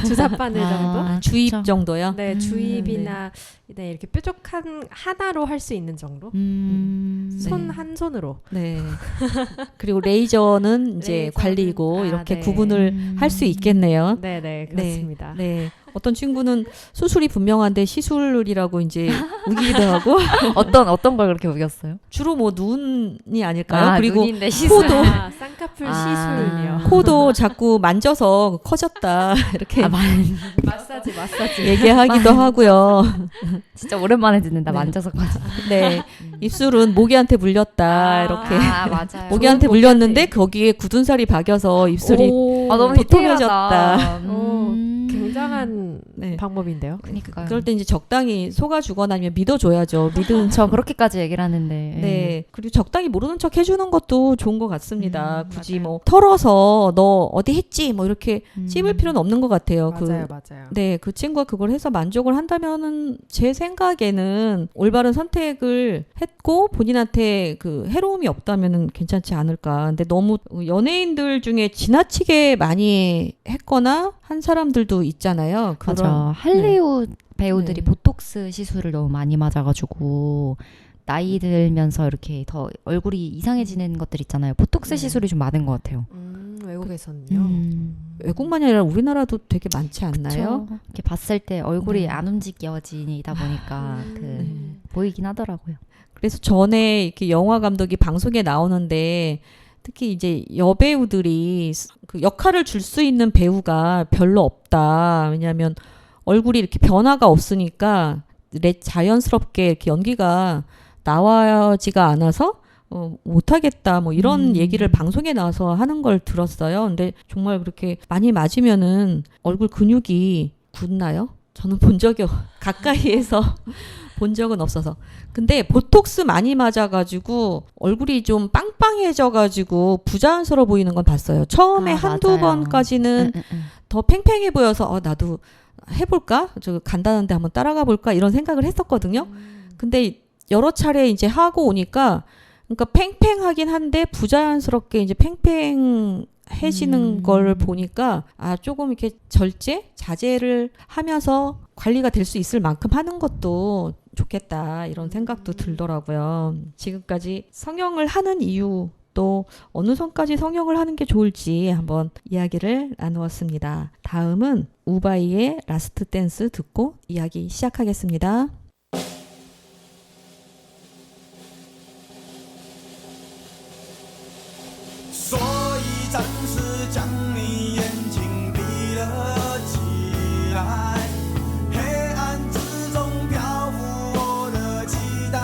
주사 바늘 정도? 주입 정도요? 네, 주입이나 네, 이렇게 뾰족한 하나로 할 수 있는 정도? 손 한 손으로. 네. 그리고 레이저는 이제 관리고 이렇게 구분을 할 수 있겠네요. 네, 그렇습니다. 네. 어떤 친구는 수술이 분명한데 시술이라고 이제 우기기도 하고 어떤 걸 그렇게 우겼어요? 주로 뭐 눈이 아닐까요? 그리고 눈인데 시술. 코도 쌍꺼풀 아. 시술이요. 코도 자꾸 만져서 커졌다 이렇게 마사지. 얘기하기도 하고요. 진짜 오랜만에 듣는다. 네. 만져서. 네, 입술은 모기한테 물렸다 이렇게 맞아요. 모기한테 좋은 물렸는데 거기에 굳은 살이 박여서 입술이 오, 너무 도톰해졌다. 굉장한 네. 방법인데요. 그러니까요. 그럴 때 이제 적당히 속아주거나 아니면 믿어줘야죠. 저 그렇게까지 얘기를 하는데. 네. 그리고 적당히 모르는 척 해주는 것도 좋은 것 같습니다. 굳이 맞아요. 뭐 털어서 너 어디 했지 뭐 이렇게 음. 찝을 필요는 없는 것 같아요. 맞아요. 네, 그 친구가 그걸 해서 만족을 한다면은 제 생각에는 올바른 선택을 했고 본인한테 그 해로움이 없다면은 괜찮지 않을까. 근데 너무 연예인들 중에 지나치게 많이 했거나 한 사람들도 있잖아요. 맞아. 할리우드 배우들이 네. 보톡스 시술을 너무 많이 맞아가지고 나이 들면서 이렇게 더 얼굴이 이상해지는 것들 있잖아요. 보톡스 네. 시술이 좀 많은 것 같아요. 외국에서는요. 외국만이 아니라 우리나라도 되게 많지 않나요? 그쵸? 이렇게 봤을 때 얼굴이 네. 안 움직여지다 보니까 보이긴 하더라고요. 그래서 전에 이렇게 영화 감독이 방송에 나오는데 특히 이제 여배우들이 그 역할을 줄 수 있는 배우가 별로 없다. 왜냐하면 얼굴이 이렇게 변화가 없으니까 자연스럽게 이렇게 연기가 나와지가 않아서 못하겠다 뭐 이런 얘기를 방송에 나와서 하는 걸 들었어요. 근데 정말 그렇게 많이 맞으면은 얼굴 근육이 굳나요? 저는 본 적이 가까이에서 본 적은 없어서. 근데 보톡스 많이 맞아가지고 얼굴이 좀 빵빵해져가지고 부자연스러워 보이는 건 봤어요. 처음에 한두 맞아요. 번까지는 더 팽팽해 보여서 나도 해볼까? 저 간다는데 한번 따라가 볼까? 이런 생각을 했었거든요. 근데 여러 차례 이제 하고 오니까 그러니까 팽팽하긴 한데 부자연스럽게 이제 팽팽해지는 걸 보니까 조금 이렇게 자제를 하면서 관리가 될 수 있을 만큼 하는 것도 좋겠다 이런 생각도 들더라고요. 지금까지 성형을 하는 이유 또 어느 선까지 성형을 하는 게 좋을지 한번 이야기를 나누었습니다. 다음은 우바이의 라스트 댄스 듣고 이야기 시작하겠습니다. 所以暂时将你眼睛闭了起来，黑暗之中漂浮我的期待，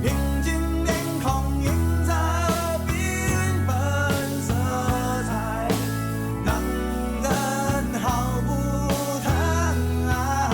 平静天空映着缤纷色彩，让人毫不疼爱。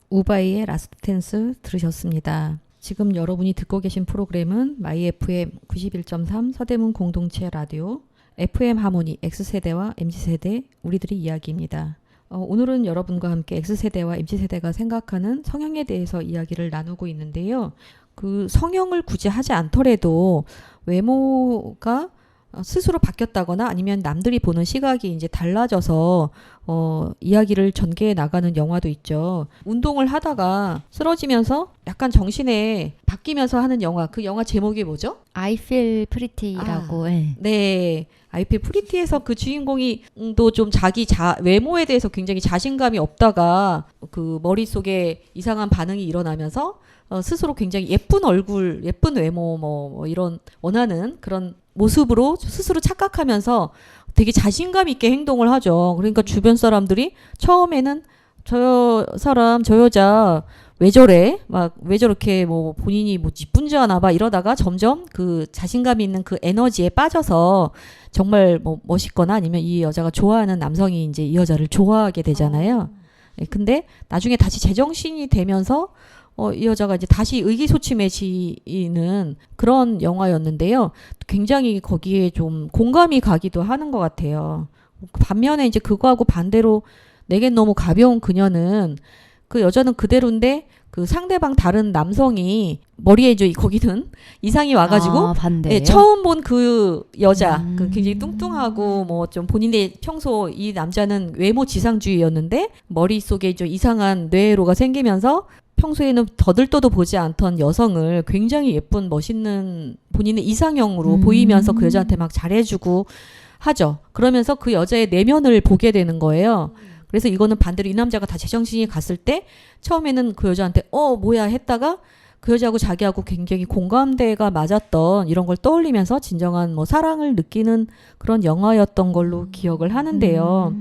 우바이의 라스트 댄스 들으셨습니다. 지금 여러분이 듣고 계신 프로그램은 마이 FM 91.3 서대문 공동체 라디오 FM 하모니 X세대와 MZ세대 우리들의 이야기입니다. 오늘은 여러분과 함께 X세대와 MZ세대가 생각하는 성형에 대해서 이야기를 나누고 있는데요. 그 성형을 굳이 하지 않더라도 외모가 스스로 바뀌었다거나 아니면 남들이 보는 시각이 이제 달라져서 이야기를 전개해 나가는 영화도 있죠. 운동을 하다가 쓰러지면서 약간 정신에 바뀌면서 하는 영화. 그 영화 제목이 뭐죠? I feel pretty라고. 예. 네. I feel pretty에서 그 주인공이 또 좀 자기 외모에 대해서 굉장히 자신감이 없다가 그 머릿속에 이상한 반응이 일어나면서 스스로 굉장히 예쁜 얼굴, 예쁜 외모 뭐 이런 원하는 그런 모습으로 스스로 착각하면서 되게 자신감 있게 행동을 하죠. 그러니까 주변 사람들이 처음에는 저 사람, 저 여자 왜 저래? 막 왜 저렇게 뭐 본인이 뭐 이쁜지 아나 봐 이러다가 점점 그 자신감 있는 그 에너지에 빠져서 정말 뭐 멋있거나 아니면 이 여자가 좋아하는 남성이 이제 이 여자를 좋아하게 되잖아요. 근데 나중에 다시 제정신이 되면서 이 여자가 이제 다시 의기소침해지는 그런 영화였는데요. 굉장히 거기에 좀 공감이 가기도 하는 것 같아요. 반면에 이제 그거하고 반대로 내겐 너무 가벼운 그녀는 그 여자는 그대로인데 그 상대방 다른 남성이 머리에 이제 거기는 이상이 와가지고 반대예요? 처음 본 그 여자 그 굉장히 뚱뚱하고 뭐 좀 본인의 평소 이 남자는 외모 지상주의였는데 머릿속에 좀 이상한 뇌로가 생기면서 평소에는 더들떠도 보지 않던 여성을 굉장히 예쁜 멋있는 본인의 이상형으로 보이면서 그 여자한테 막 잘해주고 하죠. 그러면서 그 여자의 내면을 보게 되는 거예요. 그래서 이거는 반대로 이 남자가 다 제정신이 갔을 때 처음에는 그 여자한테 뭐야 했다가 그 여자하고 자기하고 굉장히 공감대가 맞았던 이런 걸 떠올리면서 진정한 뭐 사랑을 느끼는 그런 영화였던 걸로 기억을 하는데요.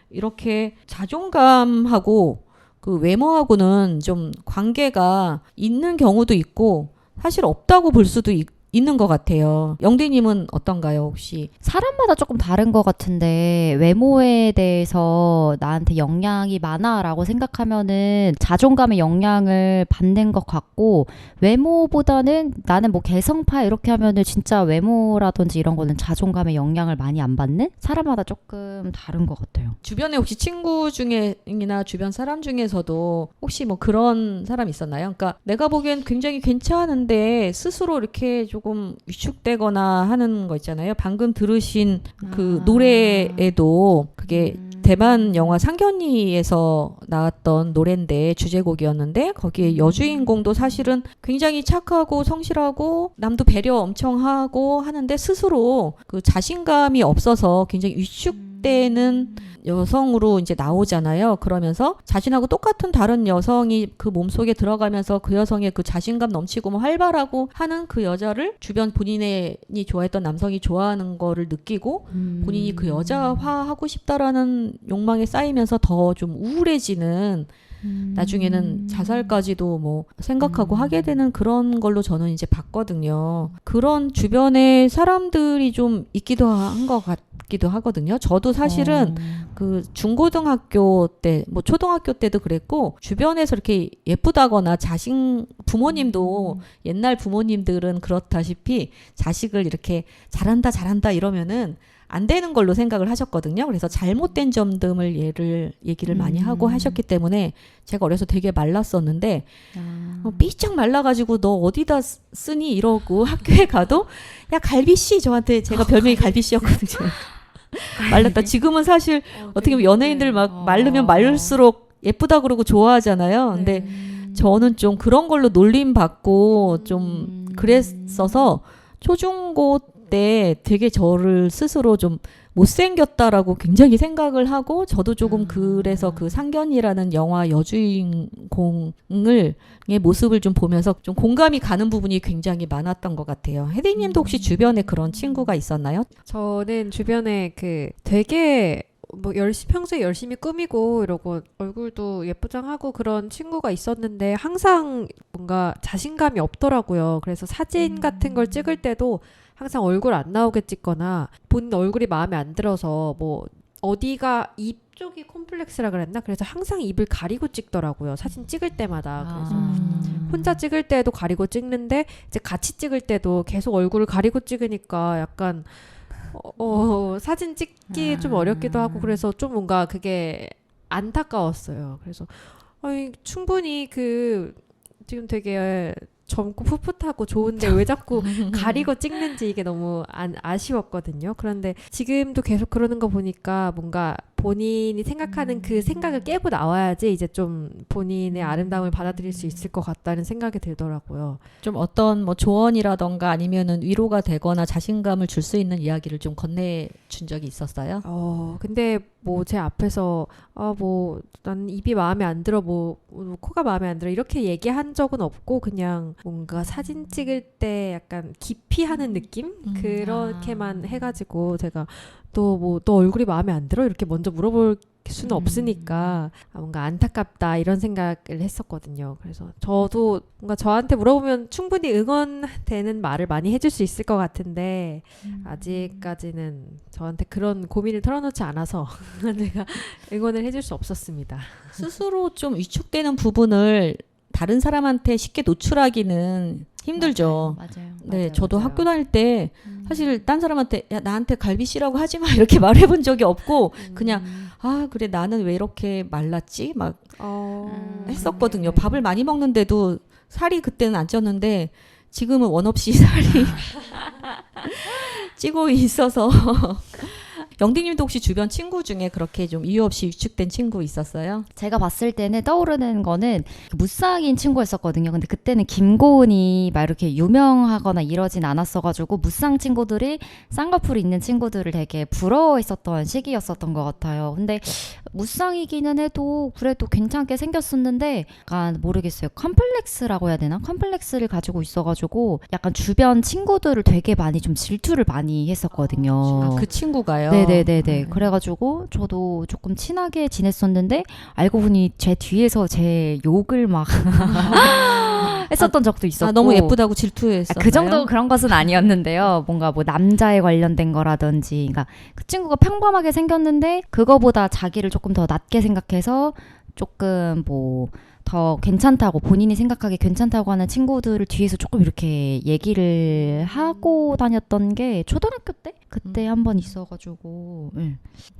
이렇게 자존감하고 그 외모하고는 좀 관계가 있는 경우도 있고 사실 없다고 볼 수도 있는 것 같아요. 영대님은 어떤가요, 혹시? 사람마다 조금 다른 것 같은데 외모에 대해서 나한테 영향이 많아라고 생각하면은 자존감의 영향을 받는 것 같고 외모보다는 나는 뭐 개성파 이렇게 하면은 진짜 외모라든지 이런 거는 자존감의 영향을 많이 안 받는 사람마다 조금 다른 것 같아요. 주변에 혹시 친구 중에나 주변 사람 중에서도 혹시 뭐 그런 사람 있었나요? 그러니까 내가 보기엔 굉장히 괜찮은데 스스로 이렇게 조금 위축되거나 하는 거 있잖아요. 방금 들으신 그 노래에도 그게 대만 영화 상견니에서 나왔던 노래인데 주제곡이었는데 거기에 여주인공도 사실은 굉장히 착하고 성실하고 남도 배려 엄청 하고 하는데 스스로 그 자신감이 없어서 굉장히 위축되는 여성으로 이제 나오잖아요. 그러면서 자신하고 똑같은 다른 여성이 그 몸속에 들어가면서 그 여성의 그 자신감 넘치고 뭐 활발하고 하는 그 여자를 주변 본인이 좋아했던 남성이 좋아하는 거를 느끼고 본인이 그 여자화하고 싶다라는 욕망에 쌓이면서 더 좀 우울해지는 나중에는 자살까지도 뭐 생각하고 하게 되는 그런 걸로 저는 이제 봤거든요. 그런 주변에 사람들이 좀 있기도 한 것 같기도 하거든요. 저도 사실은 그 중고등학교 때, 뭐 초등학교 때도 그랬고 주변에서 이렇게 예쁘다거나 부모님도 옛날 부모님들은 그렇다시피 자식을 이렇게 잘한다 이러면은 안 되는 걸로 생각을 하셨거든요. 그래서 잘못된 점 등을 얘기를 많이 하고 하셨기 때문에 제가 어려서 되게 말랐었는데 삐쩍 말라가지고 너 어디다 쓰니 이러고 학교에 가도 야 갈비씨 저한테 제가 별명이 갈비씨였거든요. 말랐다. 지금은 사실 어떻게 보면 연예인들 막 마르면 마를수록 예쁘다 그러고 좋아하잖아요. 근데 저는 좀 그런 걸로 놀림 받고 좀 그랬어서 초중고 때 되게 저를 스스로 좀 못생겼다라고 굉장히 생각을 하고 저도 조금 그래서 그 상견이라는 영화 여주인공의 모습을 좀 보면서 좀 공감이 가는 부분이 굉장히 많았던 것 같아요. 혜디님도 혹시 주변에 그런 친구가 있었나요? 저는 주변에 그 되게 뭐 평소에 열심히 꾸미고 이러고 얼굴도 예쁘장하고 그런 친구가 있었는데 항상 뭔가 자신감이 없더라고요. 그래서 사진 같은 걸 찍을 때도 항상 얼굴 안 나오게 찍거나 본인 얼굴이 마음에 안 들어서 뭐 어디가 입 쪽이 콤플렉스라 그랬나? 그래서 항상 입을 가리고 찍더라고요. 사진 찍을 때마다. 그래서 혼자 찍을 때도 가리고 찍는데 이제 같이 찍을 때도 계속 얼굴을 가리고 찍으니까 약간 사진 찍기 좀 어렵기도 하고 그래서 좀 뭔가 그게 안타까웠어요. 그래서 충분히 지금 되게 젊고 풋풋하고 좋은데 왜 자꾸 가리고 찍는지 이게 너무 아쉬웠거든요. 그런데 지금도 계속 그러는 거 보니까 뭔가 본인이 생각하는 그 생각을 깨고 나와야지 이제 좀 본인의 아름다움을 받아들일 수 있을 것 같다는 생각이 들더라고요. 좀 어떤 뭐 조언이라던가 아니면은 위로가 되거나 자신감을 줄 수 있는 이야기를 좀 건네준 적이 있었어요? 근데 뭐 제 앞에서 난 입이 마음에 안 들어 코가 마음에 안 들어 이렇게 얘기한 적은 없고 그냥 뭔가 사진 찍을 때 약간 기피하는 느낌? 그렇게만 해가지고 제가 너 얼굴이 마음에 안 들어? 이렇게 먼저 물어볼 수는 없으니까 뭔가 안타깝다 이런 생각을 했었거든요. 그래서 저도 뭔가 저한테 물어보면 충분히 응원되는 말을 많이 해줄 수 있을 것 같은데 아직까지는 저한테 그런 고민을 털어놓지 않아서 내가 응원을 해줄 수 없었습니다. 스스로 좀 위축되는 부분을 다른 사람한테 쉽게 노출하기는 힘들죠. 맞아요. 네, 맞아요, 저도 맞아요. 학교 다닐 때 사실 딴 사람한테 야 나한테 갈비씨라고 하지 마 이렇게 말해본 적이 없고 그냥 그래 나는 왜 이렇게 말랐지 막 했었거든요. 밥을 많이 먹는데도 살이 그때는 안 쪘는데 지금은 원 없이 살이 찌고 있어서 영디님도 혹시 주변 친구 중에 그렇게 좀 이유 없이 위축된 친구 있었어요? 제가 봤을 때는 떠오르는 거는 무쌍인 친구였었거든요. 근데 그때는 김고은이 막 이렇게 유명하거나 이러진 않았어가지고 무쌍 친구들이 쌍꺼풀이 있는 친구들을 되게 부러워했었던 시기였었던 것 같아요. 근데 무쌍이기는 해도 그래도 괜찮게 생겼었는데 약간 모르겠어요. 컴플렉스라고 해야 되나? 컴플렉스를 가지고 있어가지고 약간 주변 친구들을 되게 많이 좀 질투를 많이 했었거든요. 그 친구가요? 네네네네. 그래가지고 저도 조금 친하게 지냈었는데 알고 보니 제 뒤에서 제 욕을 막 했었던 적도 있었고. 너무 예쁘다고 질투했었나요? 그 정도 그런 것은 아니었는데요. 뭔가 뭐 남자에 관련된 거라든지, 그러니까 그 친구가 평범하게 생겼는데 그거보다 자기를 조금 더 낮게 생각해서 조금 뭐 더 괜찮다고 본인이 생각하기 괜찮다고 하는 친구들을 뒤에서 조금 이렇게 얘기를 하고 다녔던 게 초등학교 때 그때 한 번 있어가지고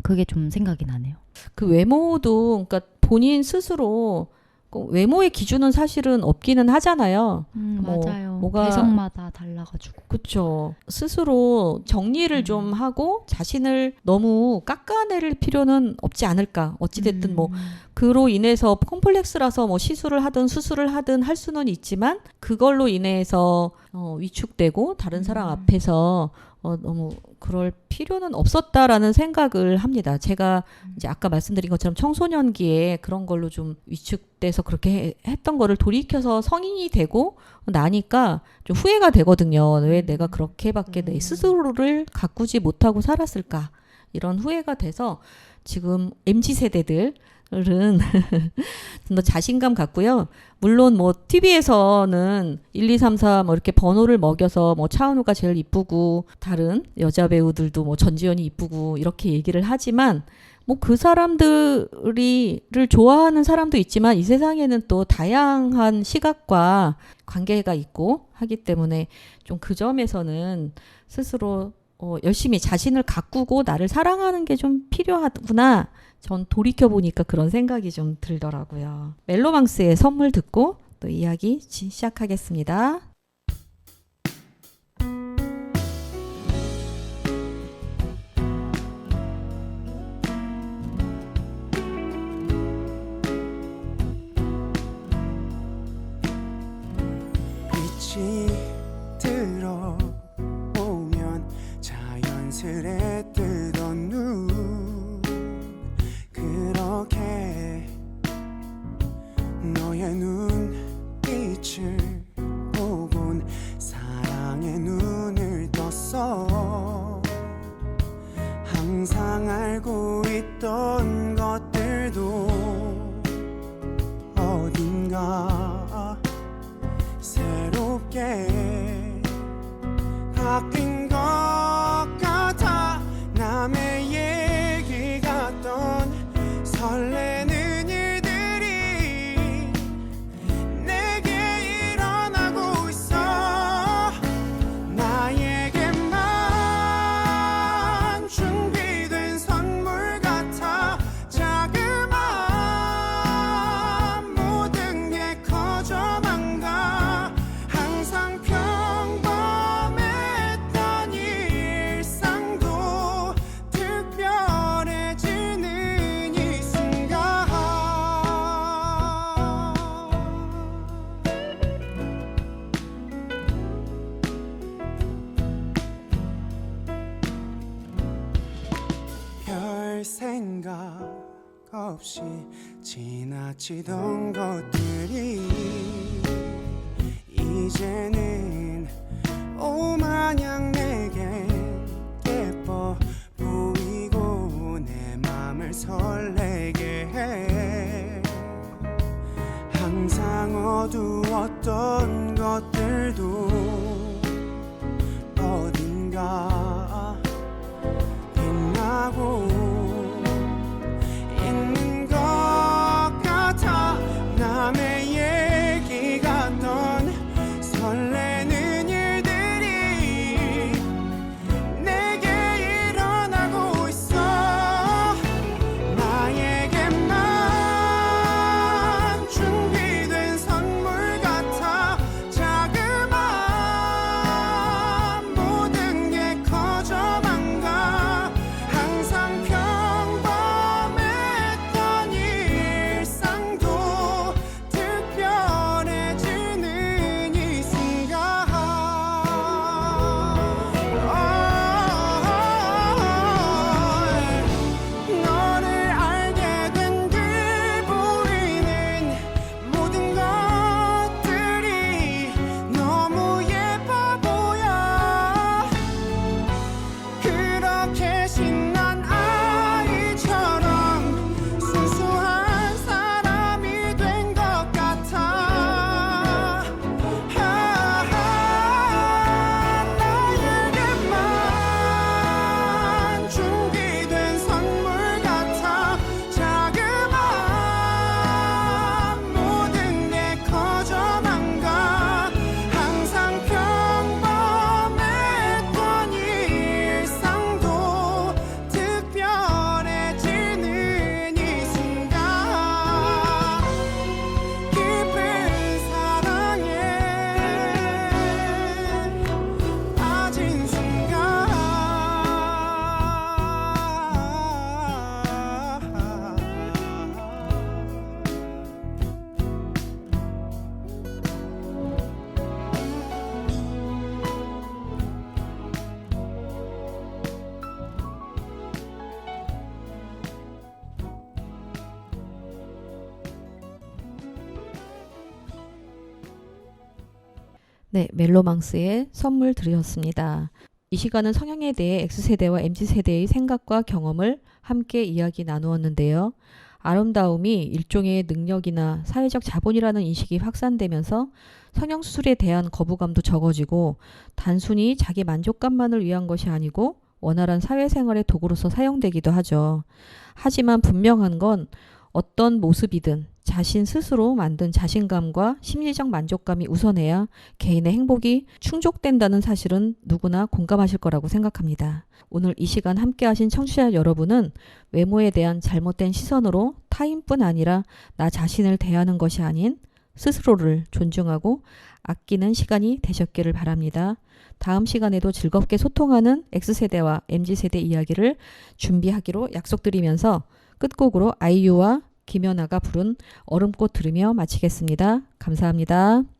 그게 좀 생각이 나네요. 그 외모도 그러니까 본인 스스로 외모의 기준은 사실은 없기는 하잖아요. 맞아요. 뭐가 개성마다 달라가지고. 그렇죠. 스스로 정리를 좀 하고 자신을 너무 깎아낼 필요는 없지 않을까. 어찌됐든 뭐 그로 인해서 콤플렉스라서 뭐 시술을 하든 수술을 하든 할 수는 있지만 그걸로 인해서 위축되고 다른 사람 앞에서 너무 그럴 필요는 없었다라는 생각을 합니다. 제가 이제 아까 말씀드린 것처럼 청소년기에 그런 걸로 좀 위축돼서 그렇게 했던 거를 돌이켜서 성인이 되고 나니까 좀 후회가 되거든요. 왜 내가 그렇게밖에 내 스스로를 가꾸지 못하고 살았을까? 이런 후회가 돼서 지금 MZ세대들 은 좀 더 자신감 갖고요. 물론 뭐 TV에서는 1, 2, 3, 4 뭐 이렇게 번호를 먹여서 뭐 차은우가 제일 이쁘고 다른 여자 배우들도 뭐 전지현이 이쁘고 이렇게 얘기를 하지만 뭐 그 사람들을 좋아하는 사람도 있지만 이 세상에는 또 다양한 시각과 관계가 있고 하기 때문에 좀 그 점에서는 스스로 열심히 자신을 가꾸고 나를 사랑하는 게 좀 필요하구나. 전 돌이켜보니까 그런 생각이 좀 들더라고요. 멜로망스의 선물 듣고 또 이야기 시작하겠습니다. 빛이 들어오면 자연스레 뜨던 눈 그렇게 너의 눈빛을 보곤 사랑의 눈을 떴어 항상 알고 있던 것들도 어딘가 새롭게 바뀐 것 같아 남의 얘기가 없이 지나치던 것들이 이제는 오마냥 내게 예뻐 보이고 내 맘을 설레게 해. 항상 어두웠던 것들도 어딘가 빛나고 있는 것 같아. 남의 얘기 같던 설레는 일들이 내게 일어나고 있어. 나에게만 준비된 선물 같아. 자그마한 모든 게 커져만 가. 항상 평범했던 일상도 특별해지는 이 순간. 너를 알게 된 그 보이는 모든 것들이 너무 예뻐 보여. 그렇게 신난 아이처럼 순수한 사람이 된 것 같아. 나에게만 준비된 선물 같아. 자그마한 모든 게 커져만 가. 항상 평범했던 일상도 특별해지는 이 순간. 깊은 사랑에 빠진 순간. 네, 멜로망스의 선물 드렸습니다. 이 시간은 성향에 대해 X세대와 MZ세대의 생각과 경험을 함께 이야기 나누었는데요. 아름다움이 일종의 능력이나 사회적 자본이라는 인식이 확산되면서 성형수술에 대한 거부감도 적어지고 단순히 자기 만족감만을 위한 것이 아니고 원활한 사회생활의 도구로서 사용되기도 하죠. 하지만 분명한 건 어떤 모습이든 자신 스스로 만든 자신감과 심리적 만족감이 우선해야 개인의 행복이 충족된다는 사실은 누구나 공감하실 거라고 생각합니다. 오늘 이 시간 함께 하신 청취자 여러분은 외모에 대한 잘못된 시선으로 타인뿐 아니라 나 자신을 대하는 것이 아닌 스스로를 존중하고 아끼는 시간이 되셨기를 바랍니다. 다음 시간에도 즐겁게 소통하는 X세대와 MZ세대 이야기를 준비하기로 약속드리면서 끝곡으로 아이유와 김연아가 부른 얼음꽃 들으며 마치겠습니다. 감사합니다.